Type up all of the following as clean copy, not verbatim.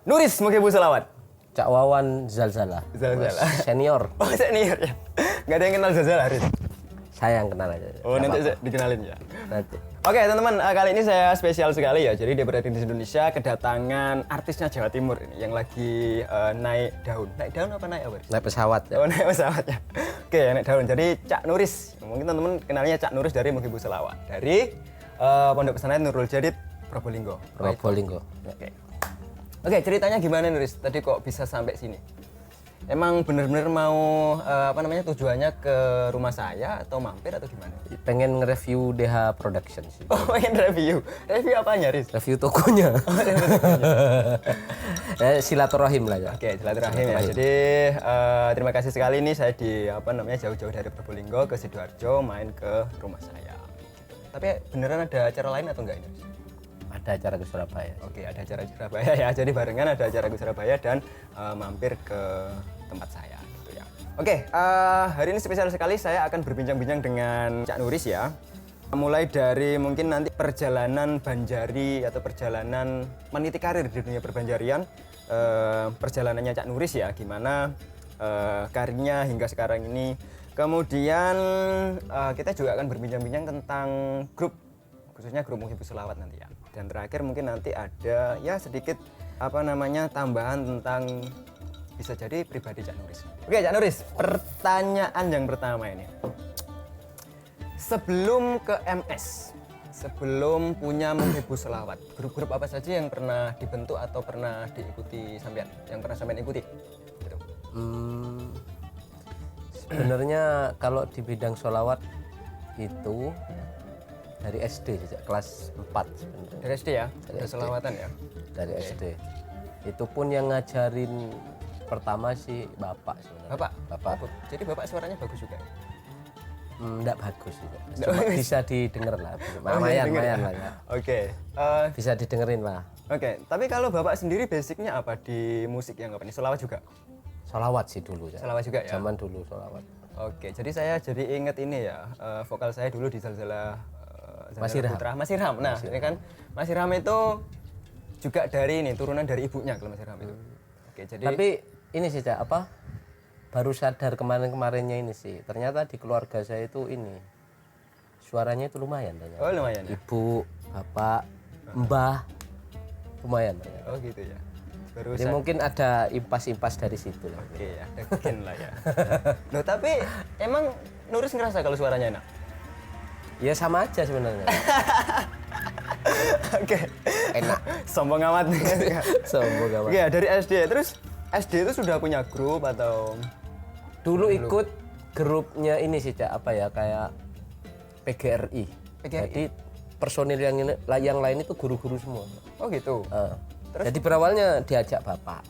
Nuris Mughibus Shalawat. Cak Wawan Zalzala. Zalzala. Senior. Oh, senior ya. Nggak ada yang kenal Zalzala, Riz? Saya yang kenal aja. Oh, Nggak nanti apa-apa. dikenalin ya. Nanti. Oke, teman-teman, kali ini saya spesial sekali ya. Jadi dia berada di Indonesia, kedatangan artisnya Jawa Timur ini yang lagi naik daun. Naik daun apa naik apa? Riz? Naik pesawat ya. Oh, naik pesawat ya. Oke, naik daun. Jadi Cak Nuris. Mungkin teman-teman kenalnya Cak Nuris dari Mughibus Shalawat. Dari Pondok Pesantren Nurul Jadid, Probolinggo. Probolinggo. Ya. Oke, ceritanya gimana Nuris? Tadi kok bisa sampai sini? Emang bener-bener mau tujuannya ke rumah saya atau mampir atau gimana? Pengen nge-review DH Production sih. Oh, pengen review. Review apanya, Riz? Review tokonya. Silaturahim lah ya. Oke, silaturahim ya. Jadi terima kasih sekali nih saya jauh-jauh dari Probolinggo ke Sidoarjo main ke rumah saya. Tapi beneran ada acara lain atau enggak ini? Ada acara ke Surabaya. Oke, ada acara di Surabaya ya. Jadi barengan ada acara ke Surabaya dan mampir ke tempat saya gitu ya. Oke, hari ini spesial sekali saya akan berbincang-bincang dengan Cak Nuris ya. Mulai dari mungkin nanti perjalanan Banjari atau perjalanan meniti karir di dunia perbanjarian, perjalanannya Cak Nuris ya, gimana karirnya hingga sekarang ini. Kemudian kita juga akan berbincang-bincang tentang grup, khususnya grup Mughibus Shalawat nanti ya. Dan terakhir mungkin nanti ada ya sedikit tambahan tentang bisa jadi pribadi Cak Nuris. Oke, Cak Nuris, pertanyaan yang pertama ini. Sebelum ke MS, sebelum punya Mughibus Shalawat, grup-grup apa saja yang pernah dibentuk atau pernah diikuti sampean? Yang pernah sampean ikuti? Gitu. Sebenarnya kalau di bidang sholawat itu dari SD sejak kelas 4 sebenarnya. Dari SD ya? Dari SD. Selawatan ya? Dari SD. Itu pun yang ngajarin pertama sih bapak sebenarnya. Bapak? Jadi bapak suaranya bagus juga? Enggak bagus juga. Cuma bisa didengar lah. Lumayan lah ya. Oke. Bisa didengerin lah. Oke, tapi kalau bapak sendiri basicnya apa di musik yang apa nih? Selawat juga? Sholawat sih dulu ya. Selawat juga ya? Zaman dulu sholawat. Oke, jadi saya jadi inget ini ya, vokal saya dulu di Zalzala Mas Irham. Putra, Mas Irham. Nah, ini kan Mas Irham itu juga dari ini, turunan dari ibunya kalau Mas Irham itu. Oke, jadi Tapi ini sih Cak, baru sadar kemarin-kemarinnya ini sih. Ternyata di keluarga saya itu ini suaranya itu lumayan ternyata. oh lumayan ya? Ibu, bapak, mbah lumayan ternyata. Oh gitu ya. Baru Jadi mungkin ada impas-impas dari situ lah. Oke ya, ada gen lah ya. Loh, tapi emang Nuris ngerasa kalau suaranya enak? Ya sama aja sebenarnya. Oke. Enak. Sombong amat nih. Sombong amat. Oke, dari SD. Terus SD itu sudah punya grup atau Dulu ikut grupnya ini sih Cak, kayak PGRI. Jadi personil yang lain itu guru-guru semua. Oh gitu. Jadi berawalnya diajak bapak.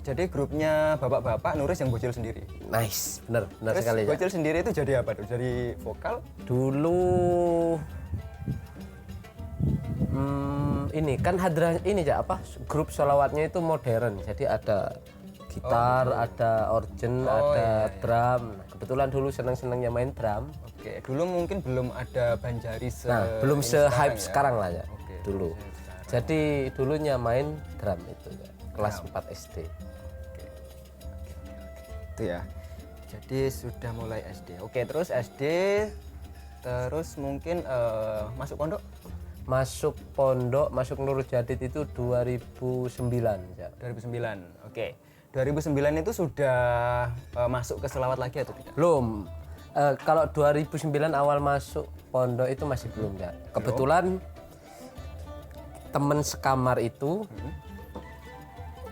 Jadi grupnya bapak-bapak Nuris yang bocil sendiri. Nice, bener Terus sekali. bocil sendiri itu jadi apa tuh? Jadi vokal? Dulu ini kan hadrah ini Cak, grup sholawatnya itu modern. Jadi ada gitar, ada organ, ada drum. Nah, kebetulan dulu seneng-senengnya main drum. Oke, dulu mungkin belum ada Banjari Belum se-hype ya? sekarang lah ya. Oke, Dulu. Jadi dulunya main drum itu ya. Kelas 4 SD. Itu ya. Jadi sudah mulai SD. Oke, terus SD terus mungkin masuk pondok? Masuk pondok, masuk Nurul Jadid itu 2009 ya. 2009. Oke. 2009 itu sudah masuk ke selawat lagi atau tidak? Belum. Kalau 2009 awal masuk pondok itu masih belum ya. Kebetulan temen sekamar itu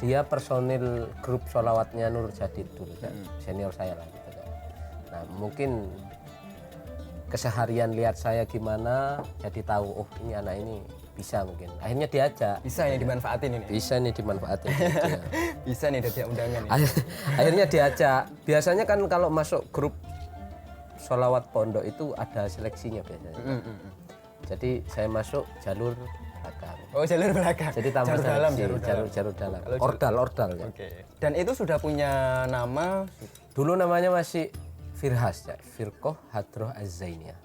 dia personil grup sholawatnya Nurul Jadid dulu ya. Senior saya lah gitu ya. Nah mungkin keseharian lihat saya gimana jadi tahu oh ini anak ini bisa mungkin. Akhirnya diajak. Bisa ini dimanfaatin ini. Bisa nih dimanfaatin. Gitu ya. Bisa nih dari undangan ini. Akhirnya diajak. Biasanya kan kalau masuk grup sholawat pondok itu ada seleksinya biasanya. Jadi saya masuk jalur belakang. Oh, jalur belakang. Jadi tambah jalur dalam, jalur dalam. Ordal ya. Oke. Dan itu sudah punya nama? Dulu namanya masih Firhas ya, Firqoh Hadroh Az-Zainiyah.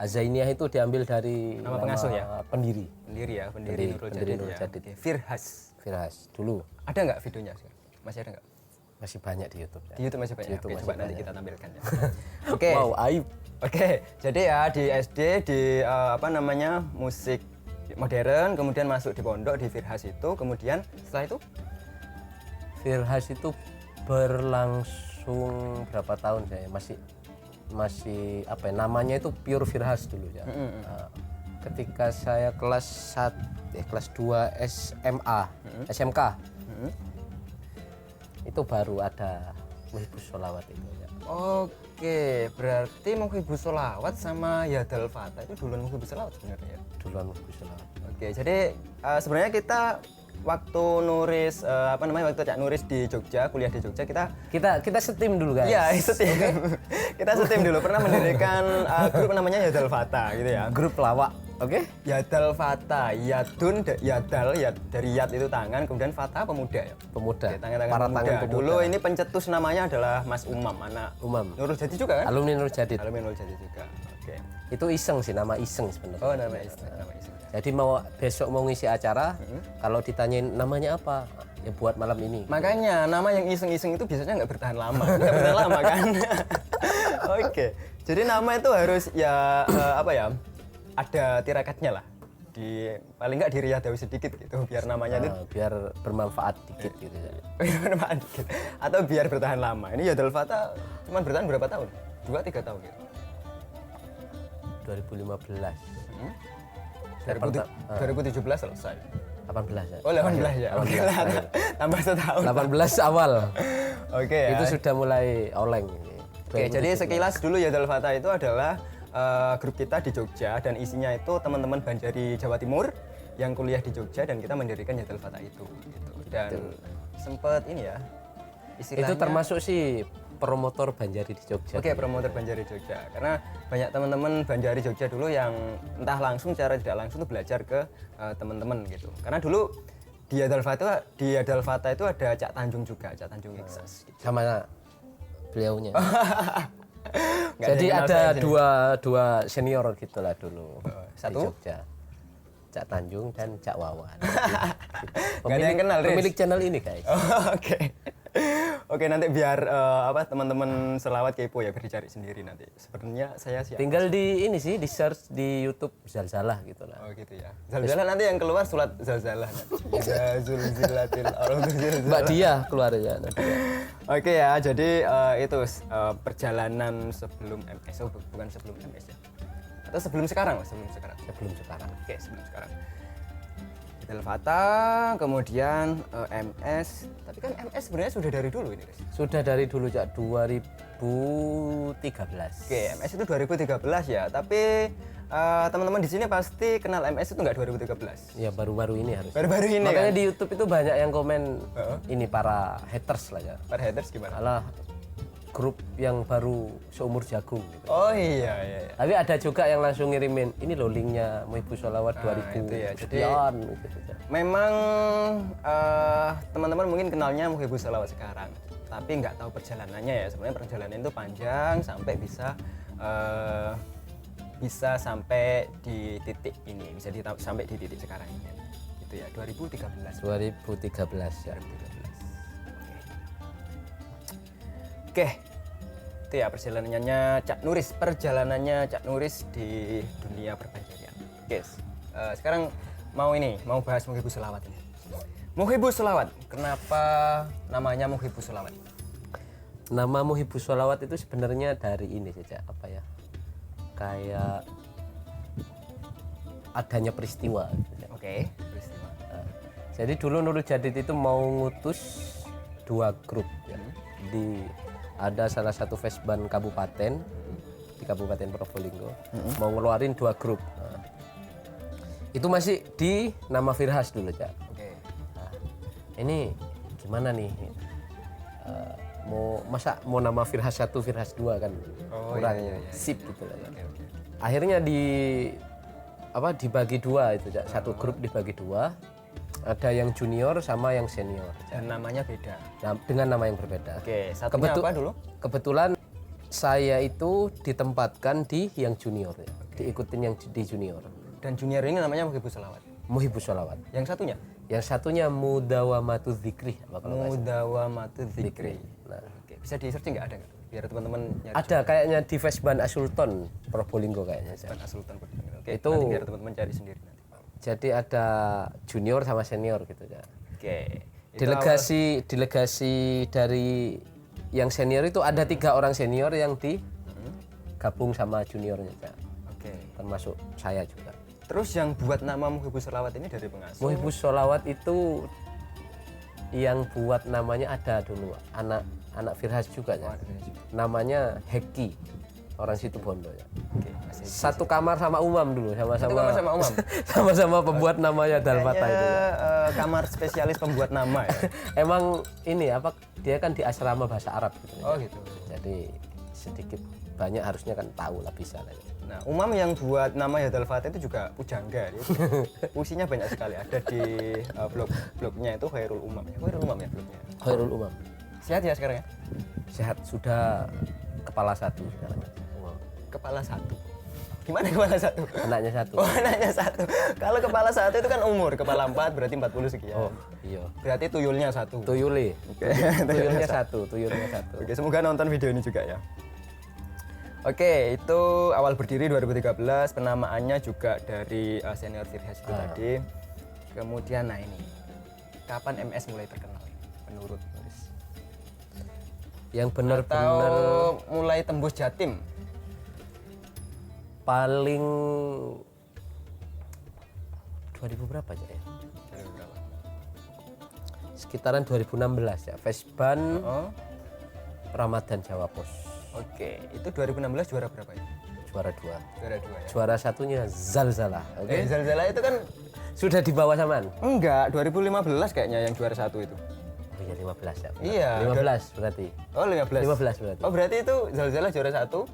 Azainiyah itu diambil dari Nama pengasuh ya? Pendiri. Pendiri ya, pendiri Nurul pendiri Jadid Nurul ya. Jadid. Oke, Firhas. Firhas dulu Ada nggak videonya sekarang? Masih ada nggak? masih banyak di YouTube. Di YouTube masih banyak. Di YouTube Oke, masih coba nanti banyak. kita tampilkan ya. Oke. Wow, aib. Oke, jadi ya di SD di apa namanya musik modern, kemudian masuk di pondok di Firhas itu, kemudian setelah itu Firhas itu berlangsung berapa tahun saya masih apa ya, namanya itu pure Firhas dulu ya. Nah, ketika saya kelas 2 SMA SMK itu baru ada Muhibus Sholawat itu ya. Oke, berarti Muhibus Sholawat sama Yadal Fata itu duluan Muhibus Sholawat sebenarnya ya? Duluan Muhibus Sholawat. Oke, jadi sebenarnya kita waktu nuris apa namanya waktu Cak Nuris di Jogja, kuliah di Jogja Kita setim dulu guys. iya setim. Kita setim dulu pernah mendirikan grup namanya Yadal Fata gitu ya. Grup lawak. Oke. Yadal Fata, Yadun, Yadal, dari Yad itu tangan, kemudian Fata pemuda ya. Pemuda. Oke, tangan Para pemuda. tangan pemuda. Dulu ini pencetus namanya adalah Mas Umam, anak Umam. Nurul Jadid juga kan? Alumni Nurul Jadid. Alumni Nurul Jadid juga. Oke. Itu iseng sih, nama iseng sebenarnya. Oh, nama istri, nama istri. Jadi besok mau ngisi acara, kalau ditanyain namanya apa, ya buat malam ini. Makanya nama yang iseng-iseng itu biasanya nggak bertahan lama, nggak bertahan lama kan? Oke, jadi nama itu harus ya apa ya? Ada tirakatnya lah. Paling nggak diriyadawi sedikit gitu, biar namanya itu Biar bermanfaat dikit gitu ya. bermanfaat dikit. Atau biar bertahan lama. Ini Yadal Fata cuma bertahan berapa tahun? 2-3 tahun gitu. 2015. 2017 selesai. 18 ya. Oh 18 ya. Oke lah, tambah setahun. 18 awal. Oke ya. Itu sudah mulai oleng. Oke, jadi sekilas dulu Yadal Fata itu adalah grup kita di Jogja dan isinya itu teman-teman Banjari Jawa Timur yang kuliah di Jogja dan kita mendirikan Yadal Fata itu gitu. Dan sempet ini ya istilahnya Itu termasuk sih promotor Banjari di Jogja. Oke, promotor Banjari Jogja. Karena banyak teman-teman Banjari Jogja dulu yang entah langsung secara tidak langsung tuh belajar ke teman-teman gitu. Karena dulu di Yadal Fata itu ada Cak Tanjung juga, Cak Tanjung Iksas. Gitu. Sama beliaunya. Nggak Jadi yang kenal ada saya di sini. dua senior gitulah dulu satu? di Jogja. Cak Tanjung dan Cak Wawan. Nggak ada yang kenal, Riz? Pemilik channel ini guys. Oh, oke. Oke, nanti biar apa teman-teman selawat kepo ya, biar dicari sendiri nanti. Sebenarnya saya siap. Tinggal di ini sih, di search di YouTube Zalzalah gitu lah. Oh gitu ya. Zalzalah nanti yang keluar surat Zalzalah nanti. Zulzilatil ardu zilzalaha. Mbak Dia keluar ya. Oke ya, jadi itu perjalanan sebelum MS, oh bukan sebelum MS ya. Atau sebelum sekarang lah, sebelum sekarang. Sebelum sekarang. Oke, sebelum sekarang. Yadal Fata, kemudian MS. Tapi kan MS sebenarnya sudah dari dulu ini, guys. Sudah dari dulu Cak 2013. Oke, MS itu 2013 ya. Tapi teman-teman di sini pasti kenal MS itu nggak 2013. Ya baru-baru ini harus. Baru-baru ini Makanya kan. di YouTube itu banyak yang komen ini para haters lah ya. Para haters gimana? Alah grup yang baru seumur jagung gitu. Oh iya iya. Iya. Tapi ada juga yang langsung ngirimin ini loh linknya Muhibus Sholawat 2000 itu ya, jadi- sekian gitu. Memang teman-teman mungkin kenalnya Muhibus Sholawat sekarang, tapi nggak tahu perjalanannya ya. Sebenarnya perjalanan itu panjang sampai bisa sampai di titik ini, bisa sampai di titik sekarang ini. Gitu ya, 2013. 2013 ya. Oke, itu ya perjalanannya Cak Nuris di dunia perbanjarian. Oke, sekarang mau bahas Muhibus Sholawat ini. Muhibus Sholawat, kenapa namanya Muhibus Sholawat? Nama Muhibus Sholawat itu sebenarnya dari ini saja apa ya? Kayak adanya peristiwa. Gitu ya. Oke, peristiwa. Nah, jadi dulu Nurul Jadid itu mau ngutus 2 grup ya. Ada salah satu Vesban kabupaten di Kabupaten Probolinggo mau ngeluarin 2 grup. Nah, itu masih di nama Firhas dulu Cak. Oke. Nah, ini gimana nih? Mau nama Firhas 1, Firhas 2 kan kurang sip gitu lah. Ya. Akhirnya dibagi 2 itu Cak. Satu grup dibagi 2. Ada yang junior sama yang senior. Dan namanya beda. Nah, dengan nama yang berbeda. Oke, satunya apa dulu? Kebetulan saya itu ditempatkan di yang junior ya. diikutin yang di junior. Dan junior ini namanya Muhibus Sholawat. Muhibus Sholawat. Yang satunya? Yang satunya Mudawamatu Dzikri apa kalau nggak salah. Mudawamatu Dzikri. Nah, Oke, bisa di searching nggak ada nggak? Biar teman-teman nyari. ada kayaknya di Vesban Asultan Probolinggo kayaknya. Pan Sultan. Oke, Itu- nanti biar teman-teman cari sendiri nanti. Jadi ada junior sama senior gitu ya. Oke. Itu Delegasi dari yang senior itu ada 3 orang senior yang digabung sama juniornya ya. Oke. Termasuk saya juga. Terus yang buat nama Muhibus Sholawat ini dari pengasuh. Muhibus Sholawat itu yang buat namanya ada dulu anak Firhas juga ya. Namanya Heki, orang situ Bondo ya. Oke, masih. Satu kamar sama Umam dulu, Satu kamar sama Umam? sama-sama pembuat namanya Dalmata itu ya. Kamar spesialis pembuat nama ya. Emang ini apa dia kan di asrama bahasa Arab gitu. Oh gitu. Jadi sedikit banyak harusnya kan tahu lah bisa lah. Nah, Umam yang buat nama Yadal Fatah itu juga pujangga. Puisinya banyak sekali. Ada di blognya itu Khairul Umam. Khairul Umam ya blognya. Khairul Umam. Sehat ya sekarang ya? Sehat sudah kepala 1 sekarang. Umam. Kepala 1. Gimana kepala 1? Anaknya 1. Oh, anaknya 1. Kalau kepala 1 itu kan umur, kepala 4 berarti 40 sekian. Oh, iya. Berarti tuyulnya 1. Tuyuli. Oke. Tuyulnya 1, tuyulnya 1. Oke, semoga nonton video ini juga ya. Oke, itu awal berdiri 2013, penamaannya juga dari senior Firhas itu tadi. Kemudian nah ini, kapan MS mulai terkenal menurut Nuris? Yang Atau benar-benar mulai tembus Jatim? paling 2000 berapa aja ya? Dari berapa? Sekitaran 2016 ya. Vesban Oh, Ramadan Jawa Pos. oke. Itu 2016 juara berapa ya? Juara 2. Juara 2 ya. Juara satunya Zalzalah. Oke. Zalzala itu kan Sudah dibawa samaan? enggak, 2015 kayaknya yang juara 1 itu. Oh iya 15 ya. Iya, 15 berarti. Oh, 15. 15 berarti. Oh, berarti itu Zalzala juara 1,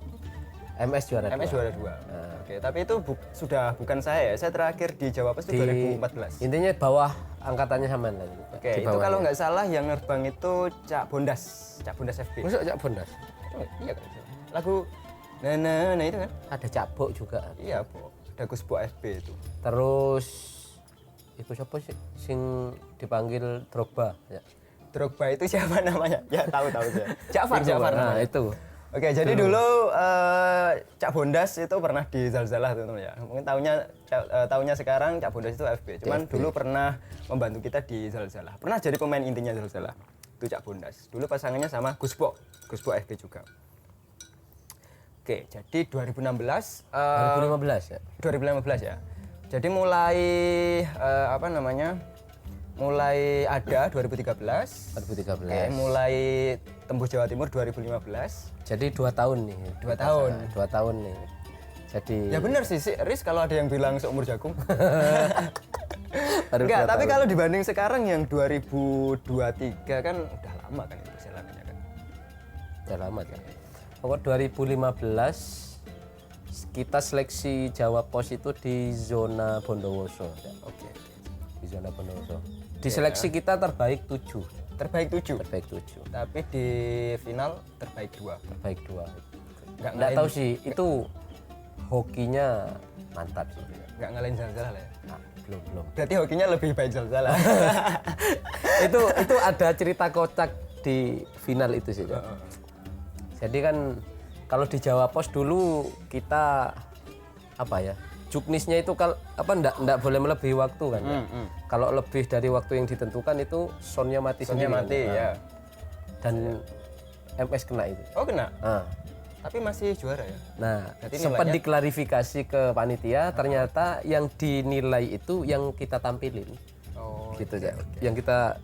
MS juara 2. MS juara 2. Oke, tapi itu sudah bukan saya ya. Saya terakhir di Jawa Pos itu 2014. Intinya bawah angkatannya samaan lah. Oke, itu kalau nggak salah yang nerbang itu Cak Bondas FB. Masuk Cak Bondas. Oh, iya kan. Lagu nah itu kan? Ada Cak Bo juga. Iya, Po. Ada Gus Bo FB itu. Terus iku siapa sih sing dipanggil Drogba ya. Drogba itu siapa namanya? Ya, tahu saya. Ja'far Nah, namanya. itu. Oke, jadi dulu Cak Bondas itu pernah di Zalzalah teman-teman ya. Mungkin tahunya sekarang Cak Bondas itu FB. Cuman dulu pernah membantu kita di Zalzalah. Pernah jadi pemain intinya Zalzalah. Itu Cak Bondas. Dulu pasangannya sama Gus Bo FB juga. Oke, jadi 2016 2015 ya. 2015 ya. Jadi mulai mulai ada 2013. 2013. Oke, mulai tembus Jawa Timur 2015. Jadi 2 tahun nih. 2 tahun. 2 tahun nih. Jadi Ya benar sih, Riz kalau ada yang bilang seumur jagung. baru Enggak, 2 tapi tahun. kalau dibanding sekarang yang 2023 kan udah lama kan itu perjalanannya kan. Udah lama kan. Pokoknya 2015 kita seleksi Jawa Pos itu di zona Bondowoso. Ya. Oke. Di zona Bondowoso. Di seleksi kita terbaik 7. Terbaik 7. Terbaik 7. Tapi di final terbaik 2. Terbaik 2. Nggak Nggak tahu sih, itu hokinya mantap sih. Nggak ngalahin Zalzalah lah ya. Nah, belum. Berarti hokinya lebih baik Zalzalah. itu ada cerita kocak di final itu sih. Cak. Jadi kan kalau di Jawa Pos dulu kita apa ya? Juknisnya itu ndak boleh melebihi waktu kan. Ya? Kalau lebih dari waktu yang ditentukan itu soundnya mati Soalnya sendiri. mati kan? ya. Dan MS kena itu. Oh kena. Nah, Tapi masih juara ya. Nah, Berarti sempat nilainya- diklarifikasi ke panitia, ternyata yang dinilai itu yang kita tampilin. Oh. Gitu ya. Yang kita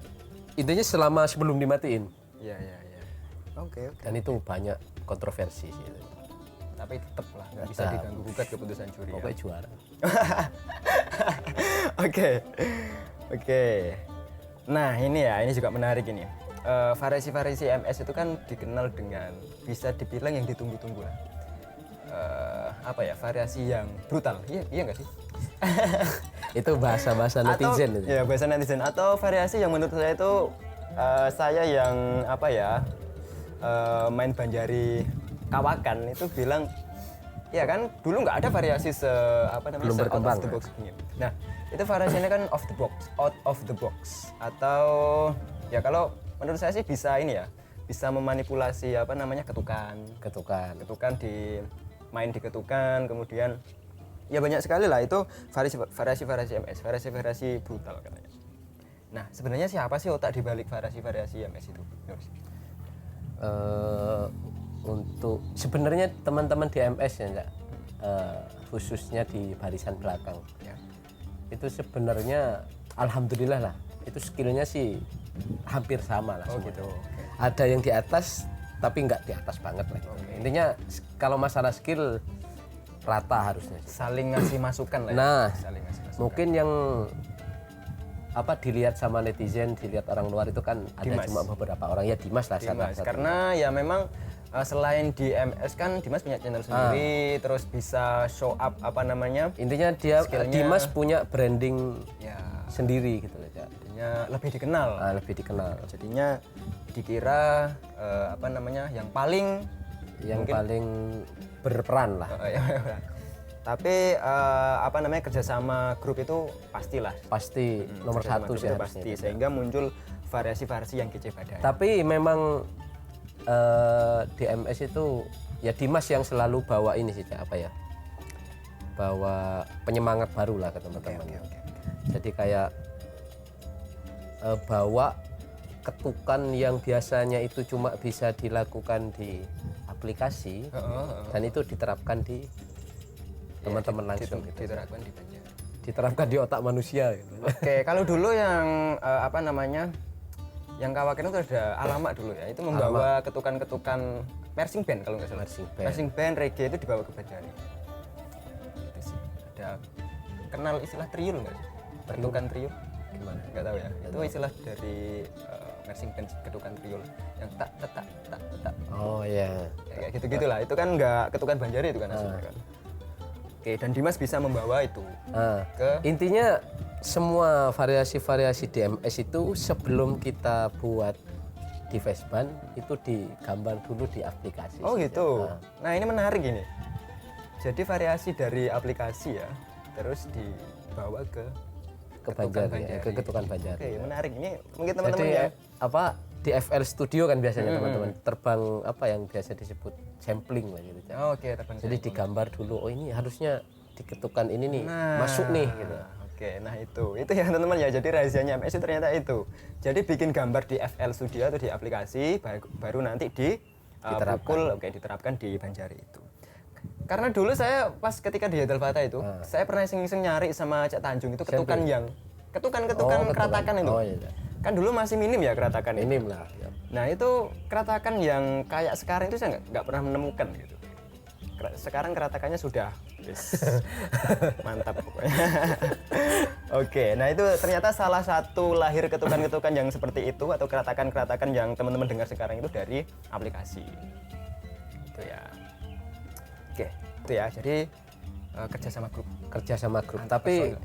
intinya sebelum dimatiin. Iya. Oke. Dan itu banyak kontroversi sih itu. Tapi tetap lah nggak bisa Tetap. diganggu gugat keputusan juri. Ya. Pokoknya juara. Oke. Nah ini juga menarik ini. Variasi-variasi MS itu kan dikenal dengan bisa dibilang yang ditunggu-tunggu lah. Variasi yang brutal. Iya nggak sih? Itu bahasa-bahasa netizen itu. Ya bahasa netizen. Atau variasi yang menurut saya itu saya yang main Banjari Kawakan itu bilang Iya kan, dulu nggak ada variasi apa namanya, Belum berkembang. out of the box gini. Nah, itu variasinya kan out of the box atau ya kalau menurut saya sih bisa ini ya, bisa memanipulasi apa namanya ketukan main di ketukan, kemudian ya banyak sekali lah itu variasi MS, variasi brutal katanya. Nah, sebenarnya siapa sih otak di balik variasi MS itu? Untuk sebenarnya teman-teman di MS ya Cak, khususnya di barisan belakang Ya. itu sebenarnya alhamdulillah lah, itu skillnya sih hampir sama lah Oh semuanya. gitu. Ada yang di atas tapi nggak di atas banget lah. Intinya kalau masalah skill rata harusnya sih. Saling ngasih masukan lah ya. Nah, Saling ngasih masukan. mungkin yang apa dilihat sama netizen, dilihat orang luar itu kan ada Dimas. cuma beberapa orang, ya Dimas lah salah Dimas, satu. karena ya memang selain di MS kan Dimas punya channel sendiri, terus bisa show up apa namanya, Intinya dia Skillnya- Dimas punya branding ya sendiri gitu loh, Cak. jadinya lebih dikenal. Lebih dikenal. Jadinya dikira apa namanya yang paling Paling berperan lah. tapi apa namanya kerjasama grup itu pastilah Pasti nomor kerjasama satu grup sih itu harusnya. pasti, sehingga muncul variasi-variasi yang kece badai. Tapi memang di MS itu ya Dimas yang selalu bawa ini sih Cak, apa ya? Bawa penyemangat baru lah ke teman-teman. Oke. Jadi kayak bawa ketukan yang biasanya itu cuma bisa dilakukan di aplikasi dan itu diterapkan di teman-teman langsung gitu. Diterapkan di Banjar. Diterapkan di otak manusia gitu. Oke, kalau dulu yang apa namanya, yang Kawaken itu ada Alamak dulu ya, itu membawa ketukan-ketukan marching band kalau nggak salah. Marching band. Reggae itu dibawa ke Banjari. Itu sih. Ada kenal istilah triul nggak sih? Ketukan triul? Gimana? Nggak tahu ya. Itu istilah dari marching band ketukan triul yang tak tak tak tak. Oh iya. Ya, kayak gitu-gitulah. Itu kan nggak ketukan Banjari itu kan aslinya kan. Oke, dan Dimas bisa membawa itu ke Intinya semua variasi-variasi DMS itu sebelum kita buat di Facebookban itu digambar dulu di aplikasi. Oh gitu. Nah ini menarik ini. Jadi variasi dari aplikasi ya, terus dibawa ke Banjar ya, ke ketukan Banjar. Oke, menarik ini. Mungkin teman-teman Jadi ya. apa di FL Studio kan biasanya teman-teman terbang apa yang biasa disebut sampling lah gitu. Cak. Oke, terbang. Jadi digambar dulu, oh ini harusnya diketukan ini nih masuk nih gitu. Oke, nah itu ya teman-teman ya. Jadi rahasianya MS itu ternyata itu. Jadi bikin gambar di FL Studio atau di aplikasi, baru nanti diterapkan di Banjari itu. Karena dulu saya pas ketika di Hotel Fata itu, saya pernah iseng-iseng nyari sama Cak Tanjung itu ketukan ketukan keratakan itu. Oh iya. Kan dulu masih minim ya keratakan itu. Minim lah. Ya. Nah itu keratakan yang kayak sekarang itu saya nggak pernah menemukan gitu. Sekarang keratakannya sudah mantap pokoknya. Oke, nah itu ternyata salah satu lahir ketukan-ketukan yang seperti itu atau keratakan-keratakan yang teman-teman dengar sekarang itu dari aplikasi. Itu ya. Oke, itu ya. Jadi kerja sama grup. Tapi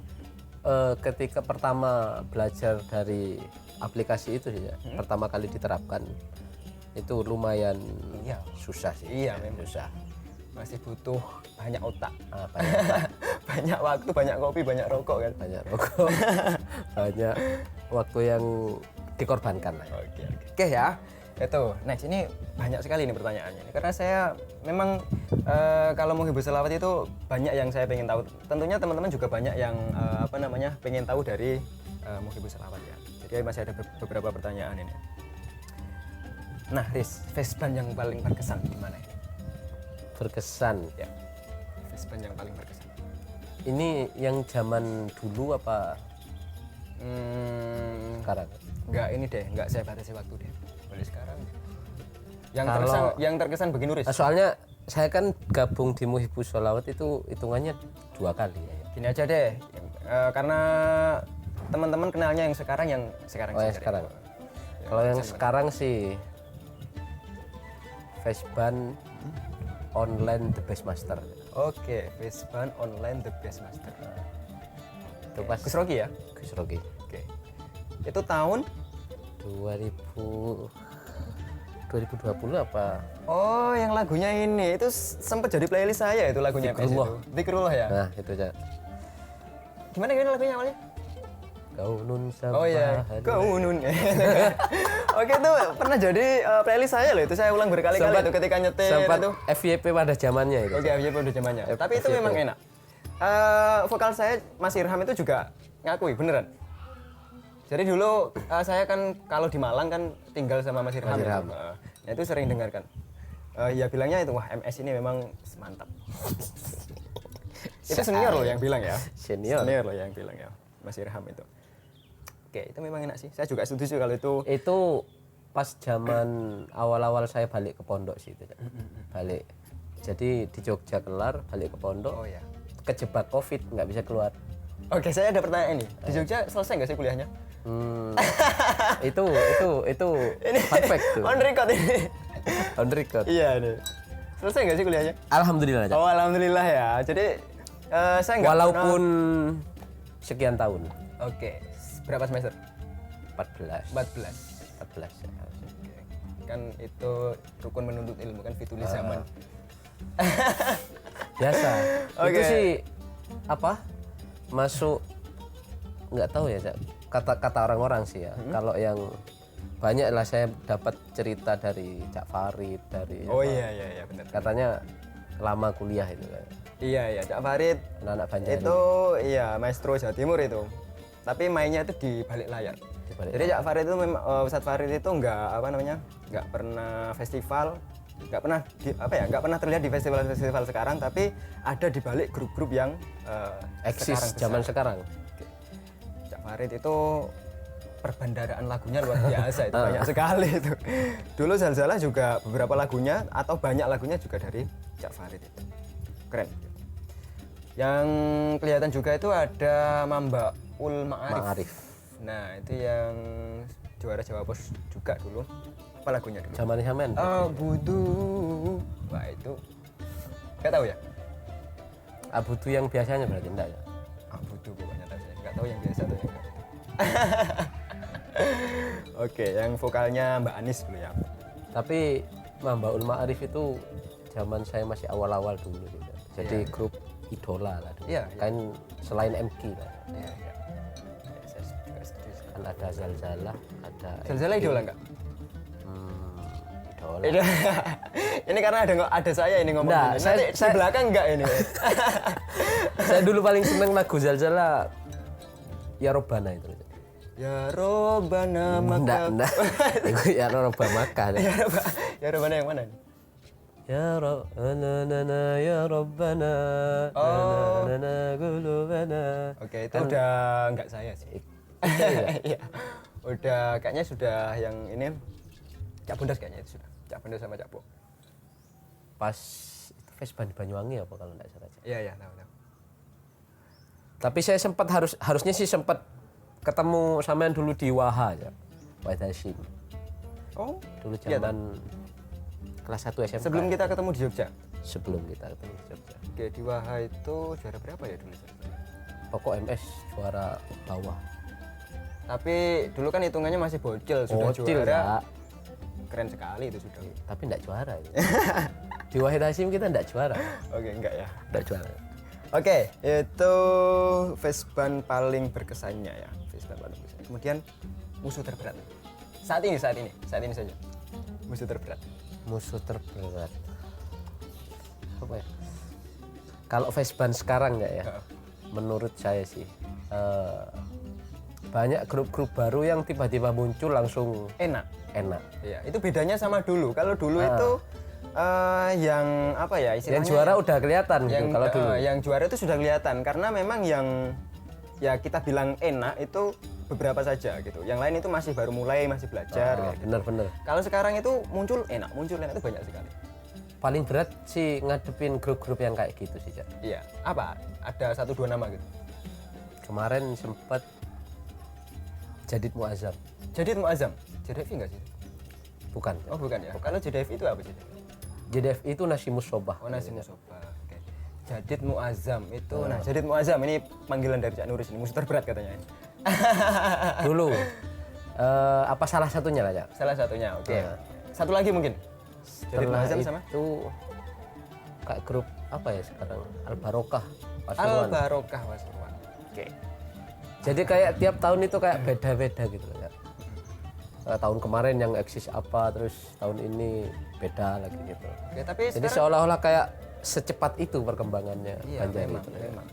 ketika pertama belajar dari aplikasi itu sih, ya, pertama kali diterapkan itu lumayan susah sih. Iya, memang susah. Masih butuh banyak otak. Banyak otak. Banyak waktu, banyak kopi, banyak rokok kan. Banyak rokok, banyak waktu yang dikorbankan lah. Oke ya. Itu, next ini banyak sekali nih pertanyaannya. Karena saya memang kalau mau hibur selawat itu banyak yang saya pengen tahu. Tentunya teman-teman juga banyak yang pengen tahu dari mau hibur selawat ya. Jadi masih ada beberapa pertanyaan ini. Nah, Riz, Vespan yang paling berkesan di mana ini? Berkesan. Ya. Vespan yang paling berkesan. Ini yang zaman dulu apa sekarang? Enggak saya batasi waktu deh. Boleh sekarang. Yang terkesan bagi Nuris. Soalnya saya kan gabung di Muhibus Sholawat itu hitungannya 2 kali ya. Gini aja deh, karena teman-teman kenalnya yang sekarang Sekarang. saja. Kalau yang sekarang sih Facebookban online The Best Master. Oke, Vespan online The Best Master. Itu pas Gus Rocky ya? Gus Rocky. Oke. Itu tahun 2000 2020 apa? Oh, yang lagunya ini itu sempat jadi playlist saya itu lagunya PS itu. Zikrullah ya. Nah, itu Cak. Gimana lagunya awalnya? Kau nun Oh iya, Kaunun. Oke, itu pernah jadi playlist saya loh. Itu saya ulang berkali-kali itu ketika nyetir sempat itu. FYP pada zamannya itu. Oke, FYP udah zamannya. Tapi itu memang enak. Vokal saya Mas Irham itu juga ngakui beneran. Jadi dulu saya kan kalau di Malang kan tinggal sama Mas Irham. Nah, itu sering dengarkan. Ya bilangnya itu wah MS ini memang mantap. Itu senior loh yang bilang ya. Senior loh yang bilang ya. Mas Irham itu. Oke, itu memang enak sih. Saya juga setuju kalau itu. Itu pas zaman awal-awal saya balik ke pondok sih itu. Balik. Jadi di Jogja kelar, balik ke pondok. Oh ya. Kejebak Covid, nggak bisa keluar. Oke, saya ada pertanyaan ini. Di Jogja selesai nggak sih kuliahnya? Itu fun fact tuh. On record ini. On record. Iya ini. Selesai nggak sih kuliahnya? Alhamdulillah. Cak. Oh, alhamdulillah ya. Jadi saya nggak walaupun sekian tahun. Oke. Berapa semester? 14. 14 ya. Oke. Kan itu rukun menuntut ilmu kan fitulis zaman. Biasa. Oke. Itu sih apa? Masuk nggak tahu ya, Cak. Kata orang-orang sih ya. Kalau yang banyak lah saya dapat cerita dari Cak Farid, dari Oh iya benar. katanya lama kuliah itu kan. Iya Cak Farid. Anak-anak Banjari. Itu iya maestro Jawa Timur itu. Tapi mainnya itu di balik layar. Jadi Cak Farid itu memang Ustadz Farid itu nggak pernah festival, nggak pernah terlihat di festival sekarang, tapi ada di balik grup-grup yang eksis zaman sekarang. Cak Farid itu perbendaharaan lagunya luar biasa itu banyak sekali itu. Dulu Zalzalah juga beberapa lagunya atau banyak lagunya juga dari Cak Farid itu. Keren. Yang kelihatan juga itu ada Mambaul Ma'arif. Nah, itu yang juara Jawa Pos juga dulu. Apa lagunya dulu? Zaman Hamen. Abudu. Wah, itu enggak tahu ya? Abudu yang biasanya berarti enggak ya? Abudu pokoknya tahu saya. Enggak tahu yang biasa atau yang enggak. Oke, yang vokalnya Mbak Anis dulu ya. Tapi Mambaul Ma'arif itu zaman saya masih awal-awal dulu gitu. Jadi grup idola lah dulu. Iya. Kan selain MQ lah. Iya. Saya juga setuju. Kan ada Zalzalah, ada Zalzalah idola enggak? idola. Ini karena ada saya ini ngomong. Nah, Nanti di belakang enggak ini? Saya dulu paling seneng lagu Zalzalah Ya Robbana itu. Ya Robbana maka. Enggak. Itu Ya Robbana maka. Ya Robbana yang mana? Ya Rabbana ya Rabbana na qulubana. Oke, itu udah enggak saya sih. Iya. Udah kayaknya sudah yang ini Cak Bondas kayaknya itu sudah. Cak Bondas sama Cak Bo. Pas itu festival di Banyuwangi apa kalau enggak salah. Iya, tahu. Tapi saya sempat harusnya sih sempat ketemu sampean dulu di Waha ya. Wahid Hasyim. Oh, Dulu zaman kelas 1 SMA. sebelum kita ketemu di Jogja. Sebelum kita ketemu di Jogja. Oke, di Waha itu juara berapa ya dulu? Pokok MS juara bawah. Tapi dulu kan hitungannya masih bocil, sudah Bocil, juara. Kak. Keren sekali itu sudah. Tapi enggak juara itu. Di Wahid Hasyim kita enggak juara. Oke, enggak ya. Enggak juara. Oke, itu Vesban paling berkesannya ya. Vesban paling berkesan. Kemudian musuh terberat. Saat ini saja. Musuh terberat. Musuh terberat. Apa ya? Kalau Vesban sekarang enggak ya? Menurut saya sih banyak grup-grup baru yang tiba-tiba muncul langsung Enak. Iya, itu bedanya sama dulu. Kalau dulu itu yang apa ya istilahnya? yang juara udah kelihatan Yang gitu kalau dulu. yang juara itu sudah kelihatan karena memang yang ya kita bilang enak itu beberapa saja gitu. Yang lain itu masih baru mulai, masih belajar. Kayak gitu. Bener-bener. Kalau sekarang itu muncul enak itu banyak sekali. Paling berat sih ngadepin grup-grup yang kayak gitu sih, Cak. Iya. Apa? Ada 1-2 nama gitu. Kemarin sempet Jadid Muazzam. Jadid Muazzam. JDF enggak sih? Bukan. Oh, bukan ya. Kalau JDF itu apa JDF? JDF itu Nasimus Sobah. Oh, Nasimus Sobah. Oke. Jadid Muazzam itu. Nah, Jadid Muazzam ini panggilan dari Cak Nuris ini musuh terberat katanya. Dulu apa salah satunya lah, Cak? Salah satunya. Oke. Satu lagi mungkin. Jadi Setelah Azam sama itu kayak grup apa ya sekarang Al Barokah Al Pasuruan. Barokah Pasuruan. Oke. Jadi kayak tiap tahun itu kayak beda-beda gitu ya. Tahun kemarin yang eksis apa, terus tahun ini beda lagi gitu. Oke, tapi Jadi sekarang seolah-olah kayak secepat itu perkembangannya iya, Banjari memang, itu. memang.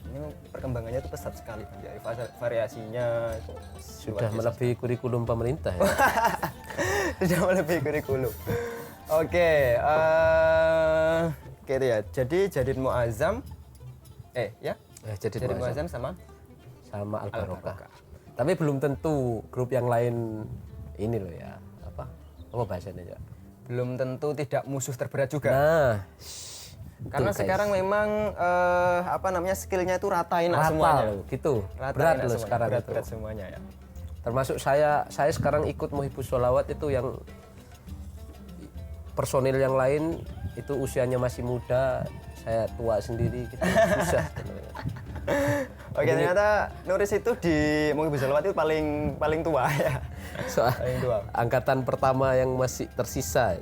Ini perkembangannya itu pesat sekali Banjari. Variasinya itu Sudah melebihi kurikulum pemerintah ya. sudah melebihi kurikulum. Oke, gitu ya. Jadi Jadid Muazzam ya. Jadi Jadid Muazzam sama sama Al Barokah. Barokah. Tapi belum tentu grup yang lain ini loh ya. Apa bahasanya ya? Belum tentu tidak musuh terberat juga. Nah, Karena guys. sekarang memang skillnya itu rata enak rata semuanya. loh, gitu. Rata Berat enak loh semuanya, sekarang itu. berat semuanya ya. Termasuk saya sekarang ikut Muhibus Sholawat itu yang personil yang lain itu usianya masih muda, saya tua sendiri gitu. Susah sebenarnya. Oke, ternyata Nuris itu di Muhibus Sholawat itu paling tua ya. Soal Paling tua. angkatan pertama yang masih tersisa.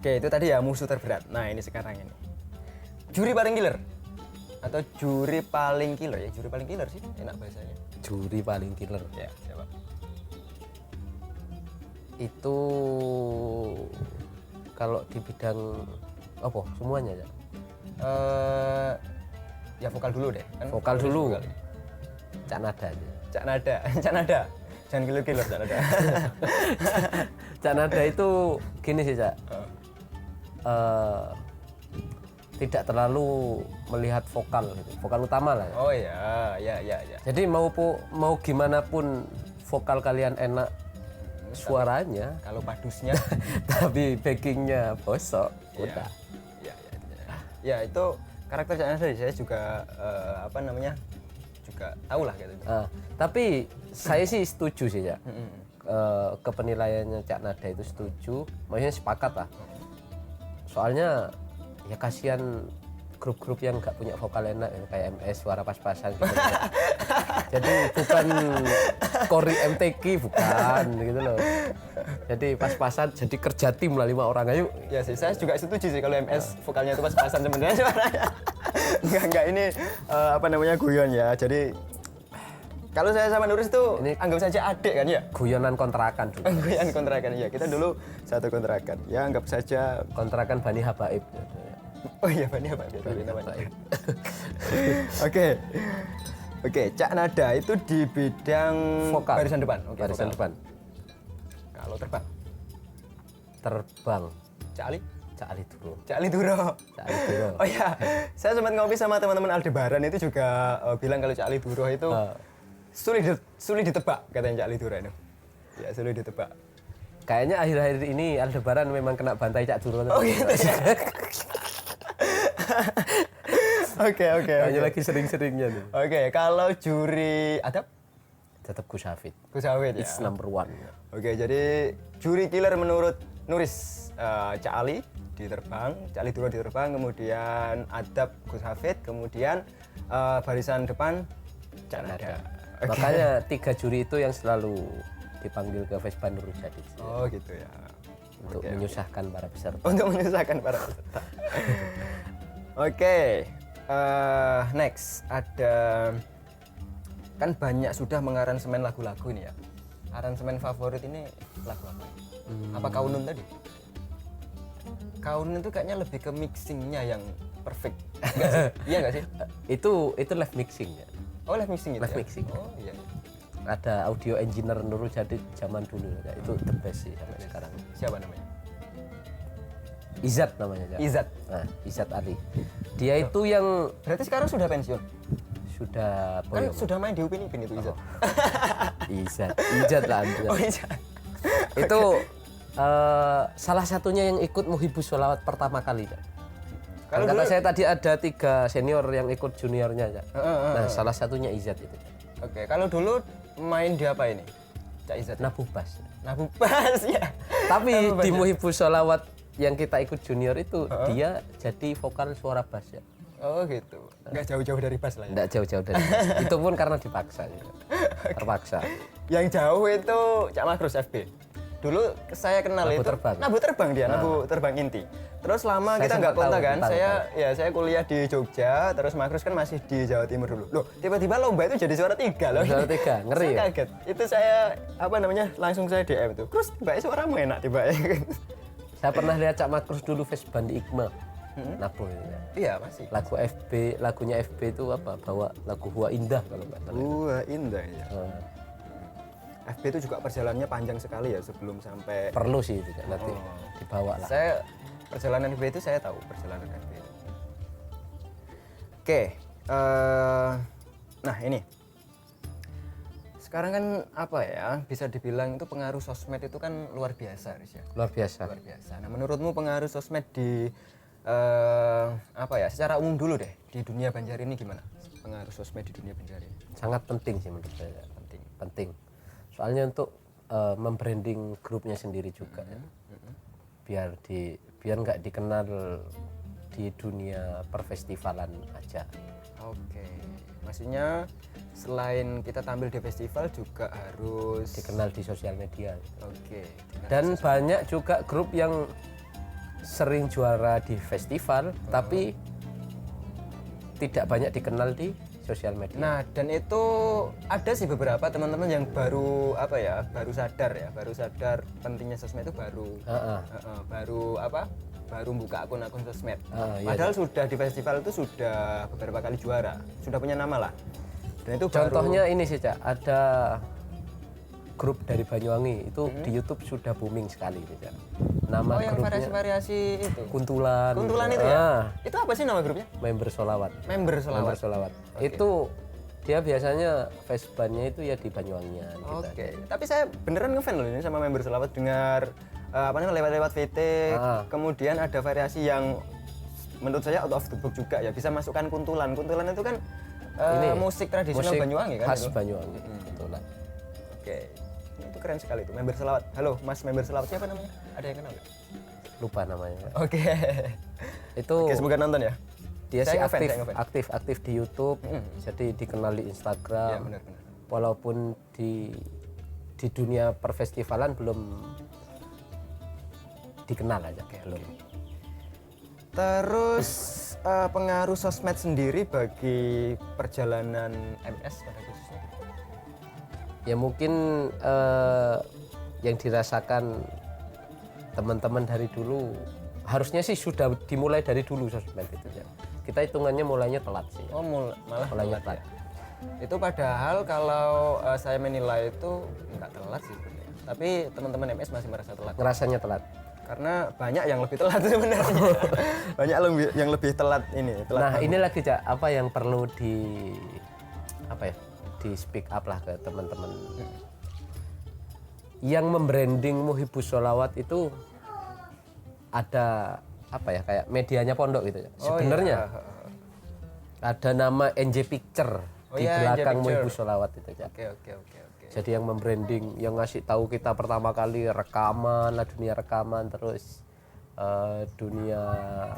Oke, itu tadi ya musuh terberat. Nah, ini sekarang ini. Juri paling killer atau juri paling killer ya? Juri paling killer sih enak bahasanya. Juri paling killer. Ya, siapa? Itu kalau di bidang apa semuanya ya? Ya vokal dulu deh. Kan Vokal dulu. Vokal ya. Cak Nada aja. Cak Nada, Cak Nada. Jangan killer-killer Cak Nada. Cak Nada itu gini sih Cak. Tidak terlalu melihat vokal gitu. Vokal utama lah. Oh ya. Jadi mau gimana pun vokal kalian enak suaranya, Kalau padusnya tapi backingnya bosok, ya, udah. ya itu karakter Cak Nada saya juga juga tahu lah gitu. Tapi saya sih setuju sih ya. Kepenilaiannya Cak Nada itu setuju, maksudnya sepakat lah. Soalnya ya kasihan grup-grup yang nggak punya vokal enak ya, kayak MS suara pas-pasan gitu. Jadi bukan Kori MTQ bukan gitu loh. Jadi pas-pasan jadi kerja tim lah 5 orang ayo. Ya sih, saya juga setuju sih kalau MS vokalnya itu pas-pasan sebenarnya suaranya. Enggak ini guyon ya. Jadi kalau saya sama Nuris itu anggap saja adik kan ya. Guyonan kontrakan juga. Guyon kontrakan ya. Kita dulu satu kontrakan. Ya anggap saja Kontrakan Bani Habaib. oh iya Bani apa namanya. Oke, Cak Nada itu di bidang Vokal. barisan depan. Oke, Barisan vokal. depan. Kalau terbang, Cak Ali. Cak Ali Duro. Cak Ali Duro. Cak Ali Duro. Oh ya, saya sempat ngopi sama teman-teman Aldebaran itu juga bilang kalau Cak Ali Duro itu sulit ditebak katanya Cak Ali Duro itu. Ya sulit ditebak. Kayaknya akhir-akhir ini Aldebaran memang kena bantai Cak Duro. Oh gitu ya. Oke. Kayaknya lagi sering-seringnya nih. Oke, kalau juri adab Tetap Gus Hafid. Gus Hafid ya. It's number one. Oke, jadi juri killer menurut Nuris Cak Ali di terbang, Cak Ali Duro di terbang, kemudian adab Gus Hafid, kemudian barisan depan Cak Nada. Oke. Makanya 3 juri itu yang selalu dipanggil ke Vespa Nurul Jadid Oh gitu ya. untuk menyusahkan para peserta. Untuk menyusahkan para peserta. Oke, next ada kan banyak sudah mengaransemen lagu-lagu ini ya. Aransemen favorit ini lagu apa? Apa Kaunun tadi? Kaunun itu kayaknya lebih ke mixingnya yang perfect. Enggak sih? Iya nggak sih? Itu live mixing ya. Oh live mixing itu. Live ya? mixing. Oh iya. Ada audio engineer Nurul Jadid zaman dulu ya. Itu the best sih sampai sekarang. Siapa namanya? Izat namanya ya. Izat. Nah, Izat Ali. Dia itu yang Berarti sekarang sudah pensiun? sudah Kan boyong. sudah main di Upin Ipin itu Izat. Izat lah. Oh Izat. Itu salah satunya yang ikut Muhibus Sholawat pertama kali kan. Kalau Kata dulu- saya tadi ada 3 senior yang ikut juniornya ya. Nah, salah satunya Izat itu. Oke, kalau dulu main di apa ini? Cak Izat. Nabubas. Nah, bebas ya. Tapi Nabubas di ya? Muhibus Sholawat yang kita ikut junior itu dia jadi vokal suara bass ya. Oh gitu. Nggak jauh-jauh dari bass lah ya. Enggak jauh-jauh dari bass. Itu pun karena dipaksa gitu. Terpaksa. Yang jauh itu Cak Makrus FB. dulu saya kenal Nabu itu terbang. nabu terbang dia, nabu terbang inti. Terus lama Saya kita nggak sempat kontak tahu, kan. tahu, Saya kuliah di Jogja, terus Makrus kan masih di Jawa Timur dulu. Loh, tiba-tiba lomba itu jadi juara 3 loh. Juara 3, ngeri Saya ya? kaget. Itu saya langsung saya DM itu. Terus Mbak suaramu enak tiba ya. Saya pernah lihat Cak Makrus dulu festival di Iqma. Napo itu ya. Iya, masih. Lagunya FB itu apa? Bawa lagu Hua Indah kalau nggak salah. Wah, indah ya. FB itu juga perjalanannya panjang sekali ya sebelum sampai Perlu sih itu Cak, nanti dibawa lah. perjalanan FB itu saya tahu perjalanan FB itu. Oke, nah ini sekarang kan apa ya, bisa dibilang itu pengaruh sosmed itu kan luar biasa, Riz ya. Luar biasa. Luar biasa. Nah, menurutmu pengaruh sosmed di apa ya, secara umum dulu deh di dunia Banjar ini gimana? Pengaruh sosmed di dunia Banjar ini? Sangat penting sih menurut saya. Penting. Soalnya untuk membranding grupnya sendiri juga ya. Biar nggak dikenal di dunia perfestivalan aja. Oke, maksudnya selain kita tampil di festival juga harus Dikenal di sosial media. Oke. Dan banyak juga grup yang sering juara di festival tapi tidak banyak dikenal di sosial media. Nah, dan itu ada sih beberapa teman-teman yang baru baru sadar pentingnya sosmed itu baru buka akun-akun sosmed. Iya, Padahal sudah di festival itu sudah beberapa kali juara, sudah punya nama lah. Dan itu Contohnya ini sih Cak, ada grup dari Banyuwangi itu di YouTube sudah booming sekali gitu, Cak. Nama yang grupnya variasi-variasi itu. Kuntulan. Kuntulan itu ya? Itu apa sih nama grupnya? Member Solawat. Member Selawat. Member Solawat. Itu dia biasanya festivalnya itu ya di Banyuwangian gitu. Oke, tapi saya beneran ngefan loh ini sama Member Selawat, dengar lewat-lewat VT, kemudian ada variasi yang menurut saya out of the box juga ya, bisa masukkan kuntulan. Kuntulan itu kan musik tradisional Banyuwangi kan? Khas Banyuwangi, Kuntulan. Oke, itu keren sekali tuh, Member Selawat. Halo, Mas Member Selawat, siapa namanya? Ada yang kenal nggak? Lupa namanya. Oke. Itu Oke, semoga nonton ya. dia Saya sih ngefans. aktif di YouTube, jadi dikenal di Instagram. Ya, benar-benar. Walaupun di dunia perfestivalan belum dikenal aja, belum. Terus pengaruh sosmed sendiri bagi perjalanan MS pada khususnya? Ya mungkin yang dirasakan teman-teman dari dulu harusnya sih sudah dimulai dari dulu sosmed itu ya. Kita hitungannya mulainya telat sih. Oh, malah Mulainya telat telat. ya. Itu padahal kalau saya menilai itu nggak telat sih sebenarnya. Tapi teman-teman MS masih merasa telat. Ngerasanya telat. Karena banyak yang lebih telat sebenarnya. Banyak yang lebih telat ini. Nah ini lagi Cak, apa yang perlu di speak up lah ke teman-teman. Yang membranding Muhibus Sholawat itu ada kayak medianya pondok gitu ya. Sebenarnya ada nama NJ Picture di belakang Muhibus Sholawat itu ya. Oke. Jadi yang membranding, yang ngasih tahu kita pertama kali rekaman lah, dunia rekaman, terus dunia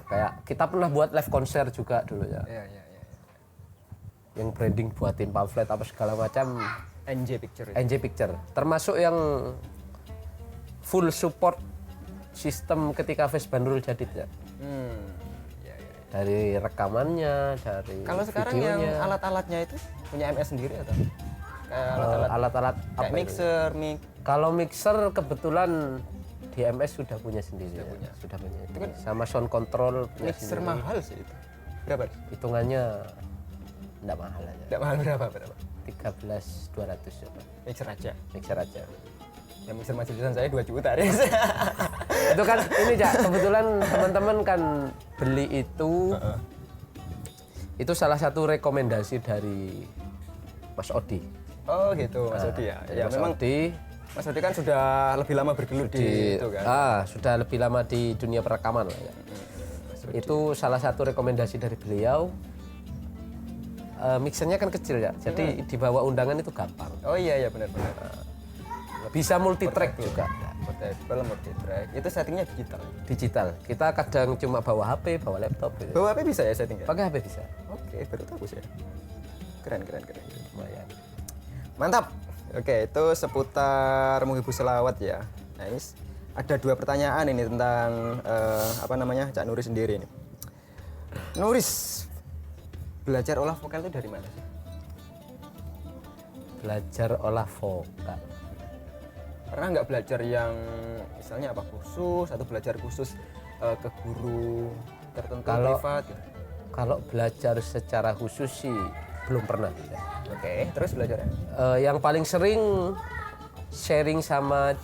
kayak kita pernah buat live konser juga dulu ya. Iya. Yang branding buatin pamflet apa segala macam. NJ Picture. NJ Picture termasuk yang full support sistem ketika Fes Bandrul jadi ya. Dari rekamannya, dari kalau sekarang videonya. yang alat-alatnya itu punya MS sendiri atau kayak alat-alat kayak apa mixer, kalau mixer kebetulan di MS sudah punya sendiri sudah punya itu kan sama sound control punya mixer sendiri. mahal sih itu. Berapa? Hitungannya enggak mahal aja. Enggak mahal berapa? 13.200 coba. Mixer aja. Yang mixer majelisan saya 2 juta, Riz. Itu kan ini Cak, kebetulan teman-teman kan beli itu itu salah satu rekomendasi dari Mas Odi. Oh gitu, Mas Odi ya. Ya Mas memang Odi, Mas Odi kan sudah lebih lama bergelut di itu kan. sudah lebih lama di dunia perekaman lah ya. Itu salah satu rekomendasi dari beliau. Mixernya kan kecil ya, jadi dibawa undangan itu gampang. Oh iya benar-benar. Bisa multi track juga. Portable, multi track. Itu settingnya digital. Digital. Kita kadang cuma bawa HP, bawa laptop. Gitu. Bawa HP bisa ya settingnya? Pakai HP bisa. Oke, baru tahu sih. Keren. Lumayan. Mantap. Oke, itu seputar Muhibus Sholawat ya. Nah ini ada 2 pertanyaan ini tentang apa namanya Cak Nuris sendiri ini. Nuris, belajar olah vokal itu dari mana sih? Belajar olah vokal. Pernah nggak belajar yang misalnya apa khusus atau belajar khusus ke guru tertentu privat? Gitu? Kalau belajar secara khusus sih belum pernah. Oke, terus belajarnya? Yang paling sering sharing sama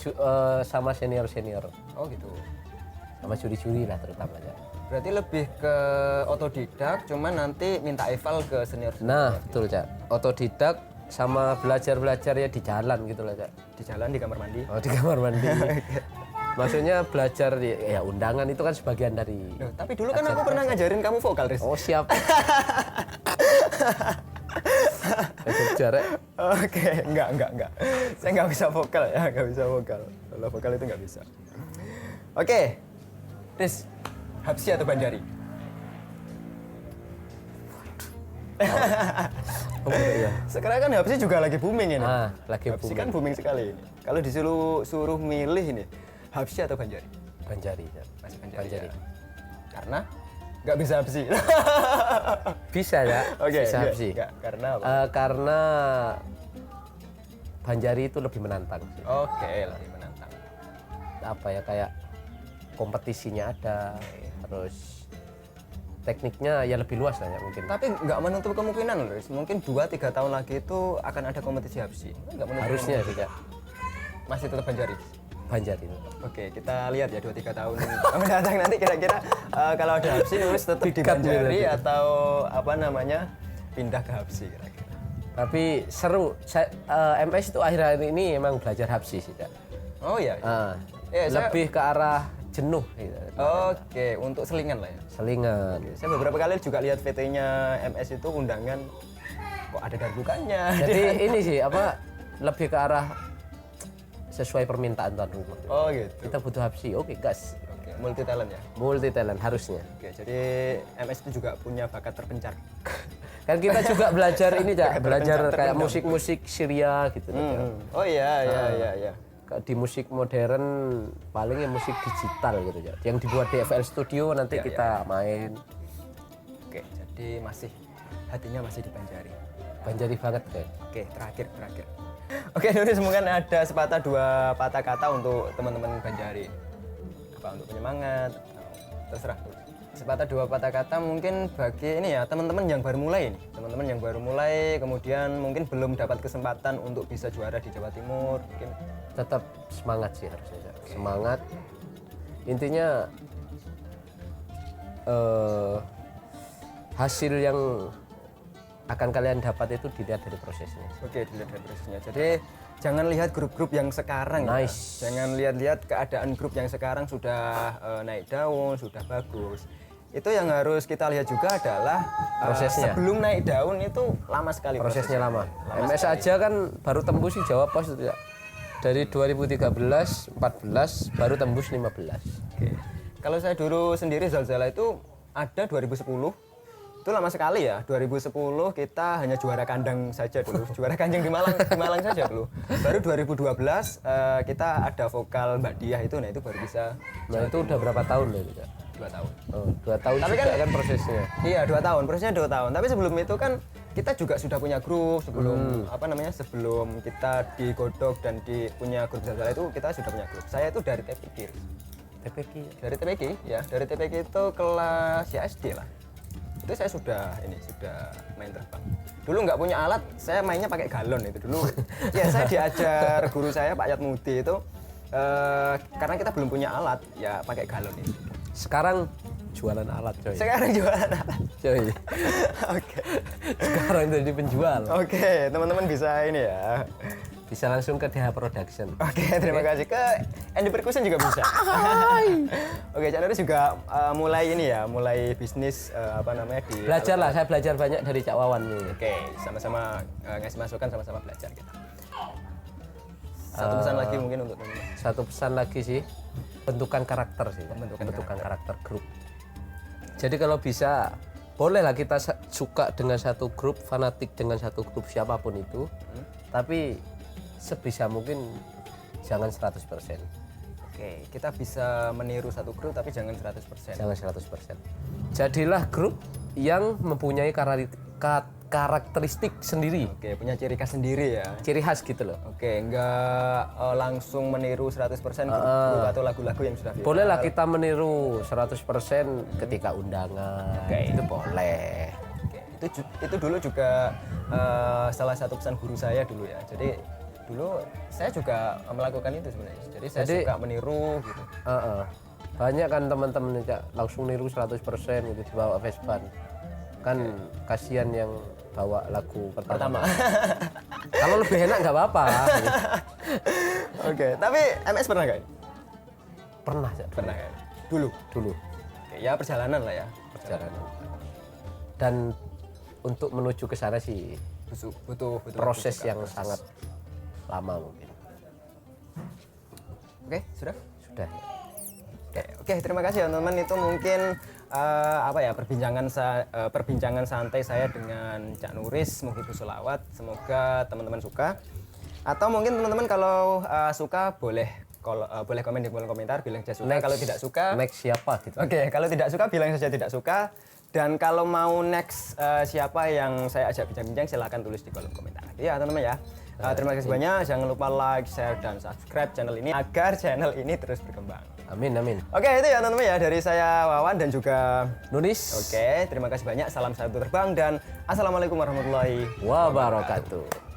senior-senior, Oh gitu. sama juri-juri lah terutamanya. Berarti lebih ke otodidak, cuman nanti minta eval ke senior. Nah, betul, Cak. Otodidak sama belajar-belajar ya di jalan gitu lah, Cak. Di jalan, di kamar mandi. Oh, di kamar mandi. Maksudnya belajar ya undangan itu kan sebagian dari. Loh, tapi dulu kan aku pernah ngajarin kamu vokal, Riz. Oh, siap. Jarak. Oke, enggak. Saya nggak bisa vokal ya, nggak bisa vokal. Kalau vokal itu nggak bisa. Oke, Riz, Habsyi atau Banjari? Oh, iya. Sekarang kan Habsyi juga lagi booming ini. Lagi Habsyi kan booming sekali ini. Kalau disuruh milih ini, Habsyi atau Banjari? Banjari, Cak. Masih Banjari. Banjari. Ya. Karena nggak bisa Habsyi. Bisa ya, Oke, bisa Habsyi. nggak. Karena apa? Karena Banjari itu lebih menantang sih. Oke, lebih menantang. Apa ya, kayak kompetisinya ada, terus tekniknya ya lebih luas lah ya mungkin. Tapi nggak menutup kemungkinan loh, Riz. Mungkin 2-3 tahun lagi itu akan ada kompetisi Habsyi. Nggak menutup Harusnya kemungkinan. tidak. Masih tetap Banjari. Banjari. Oke, kita lihat ya 2-3 tahun mendatang nanti kira-kira kalau ada Habsyi Nuris tetap di Banjari atau apa namanya pindah ke Habsyi kira-kira. Tapi seru. MS itu akhir-akhir ini emang belajar Habsyi sih, Cak. Oh iya. Lebih ke arah jenuh gitu. Oke, untuk selingan lah ya. Selingan. Saya beberapa kali juga lihat VT-nya MS itu undangan kok ada darbukannya. Jadi ini sih apa lebih ke arah sesuai permintaan tuan rumah. Oh gitu. Kita butuh Habsyi, oke gas. Oke, multi talent ya. Multi talent harusnya. Oke, jadi MS itu juga punya bakat terpencar. Kan kita juga belajar ini, Cak, belajar kayak musik-musik Syria gitu. Oh iya. Di musik modern paling ya musik digital gitu, Cak. Yang dibuat di FL Studio nanti kita main. Oke, jadi hatinya masih di Banjari. Banjari banget, kan. Oke, terakhir. Oke, Nuris mungkin ada sepatah 2 patah kata untuk teman-teman Banjari. Apa untuk penyemangat? Terserah. Sepatah 2 patah kata mungkin bagi ini ya teman-teman yang baru mulai ini. Teman-teman yang baru mulai kemudian mungkin belum dapat kesempatan untuk bisa juara di Jawa Timur, mungkin Tetap semangat sih harusnya, Cak. Semangat. Intinya hasil yang akan kalian dapat itu dilihat dari prosesnya. Oke, dilihat dari prosesnya. Jadi jangan lihat grup-grup yang sekarang Nice. ya. Jangan lihat-lihat keadaan grup yang sekarang sudah naik daun, sudah bagus. Itu yang harus kita lihat juga adalah Prosesnya. Sebelum naik daun itu lama sekali Prosesnya lama. MS sekali. aja kan baru tembus sih Jawa Pos itu, ya. Dari 2013, 14 baru tembus 15. Oke. Kalau saya dulu sendiri Zalzala itu ada 2010. Itu lama sekali ya. 2010 kita hanya juara kandang saja dulu. Juara kandang di Malang saja dulu. Baru 2012 kita ada vokal Mbak Diah itu, nah itu baru bisa. Nah itu udah berapa tahun loh itu, Kak? 2 tahun. Oh, 2 tahun Tapi juga kan prosesnya. Iya, 2 tahun. Prosesnya 2 tahun. Tapi sebelum itu kan kita juga sudah punya grup sebelum sebelum kita digodok dan punya grup Zalzala itu kita sudah punya grup. Saya itu dari TPK. TPK. Dari TPK ya, dari TPK itu kelas ya SD lah. Itu saya sudah main terbang. Dulu nggak punya alat, saya mainnya pakai galon itu dulu. Ya saya diajar guru saya Pak Yatmudi itu karena kita belum punya alat ya pakai galon itu. Sekarang jualan alat, coy. Sekarang jualan alat. Coy. Oke. Sekarang jadi penjual. Oke, teman-teman bisa ini ya. Bisa langsung ke DH Production. Oke, terima kasih. Ke Andy Percussion juga bisa. Oke, Cak Nuris juga mulai ini ya, mulai bisnis di Belajar lah, saya belajar banyak dari Cak Wawan nih. Oke, sama-sama ngasih masukan, sama-sama belajar kita. Satu pesan lagi mungkin untuk teman-teman. Satu pesan lagi sih, bentukan karakter sih. Bentukan karakter grup. Jadi kalau bisa, bolehlah kita suka dengan satu grup, fanatik dengan satu grup siapapun itu. Tapi sebisa mungkin jangan 100%. Oke, kita bisa meniru satu grup tapi jangan 100%. Jangan 100%. Jadilah grup yang mempunyai karakteristik sendiri, Oke, punya ciri khas sendiri ya. ciri khas gitu loh. Oke, nggak langsung meniru 100% grup atau lagu-lagu yang sudah viral. Bolehlah kita meniru 100% ketika undangan. Itu boleh. Oke, itu dulu juga salah satu pesan guru saya dulu ya. Jadi dulu saya juga melakukan itu sebenarnya. Jadi saya suka meniru gitu. Banyak kan teman-teman yang langsung niru 100% gitu dibawa Vespan. Kan kasihan yang bawa lagu pertama. Kalau lebih enak nggak apa-apa. Oke, tapi MS pernah nggak? Pernah, Cak. Pernah kan? Dulu. Oke, ya perjalanan lah ya. Perjalanan. Dan untuk menuju ke sana sih Butuh proses yang sangat lama mungkin. Oke, sudah? Sudah. Oke, terima kasih ya teman-teman. Itu mungkin perbincangan santai saya dengan Cak Nuris Muhibus Sholawat. Semoga teman-teman suka. Atau mungkin teman-teman kalau suka boleh komen di kolom komentar bilang saja suka. Kalau tidak suka, Next siapa gitu. Oke, kalau tidak suka bilang saja tidak suka. Dan kalau mau next siapa yang saya ajak bincang-bincang silahkan tulis di kolom komentar. Ya teman-teman ya. Terima kasih banyak. Jangan lupa like, share, dan subscribe channel ini agar channel ini terus berkembang. Amin, amin. Oke, itu ya teman-teman ya dari saya Wawan dan juga Nunis. Oke, terima kasih banyak. Salam satu terbang dan assalamualaikum warahmatullahi Wabarakatuh.